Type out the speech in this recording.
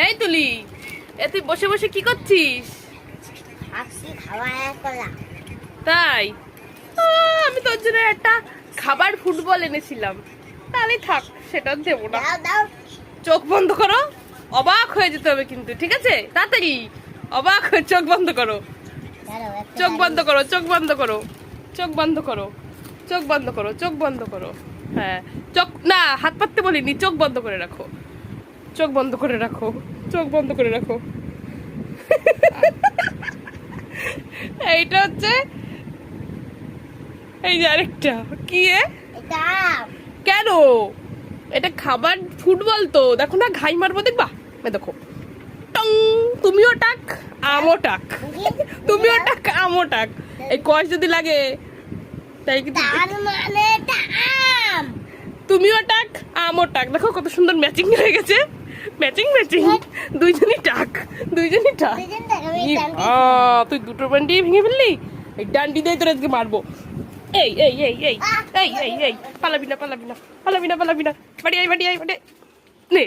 এই তুলি, তুই বসে বসে কি করছিস? তাই আমি তোর জন্য একটা খাবার ফুটবল এনেছিলাম, তাহলে থাক, সেটা দেবো না। চোখ বন্ধ করো, অবাক হয়ে যেতে হবে কিন্তু, ঠিক আছে? তাড়াতাড়ি অবাক হয়ে চোখ বন্ধ করো, চোখ বন্ধ করো, চোখ বন্ধ করো, চোখ বন্ধ করো, চোখ বন্ধ করো, চোখ বন্ধ করো। হ্যাঁ, চোখ না, হাত পাততে বলিনি, চোখ বন্ধ করে রাখো, চোখ বন্ধ করে রাখো, চোখ বন্ধ করে রাখো। এইটা হচ্ছে, এই যে আরেকটা কি কেন? এটা খাবার ফুটবল তো, দেখো না, ঘাই মারবো, দেখবা? দেখো, টং, তুমিও টাক আমও টাক, তুমিও টাক আমও টাক। এই কষ যদি লাগে তাই কি তুমিও টাক আমও টাক। দেখো কত সুন্দর ম্যাচিং হয়ে গেছে, ম্যাচিং ম্যাচিং, দুইজনই টাক, দুইজনই টাক। তুই দুটো ডান্ডি ভেঙে ফেললি, এই ডান্ডি দিয়ে তোর আজকে মারবো। এই এই এই এই এই এই এই পালাবি না, পালাবি না, পালাবি না, পালাবি না, বাড়ি আই, বাড়ি আই, বাড়ি নে।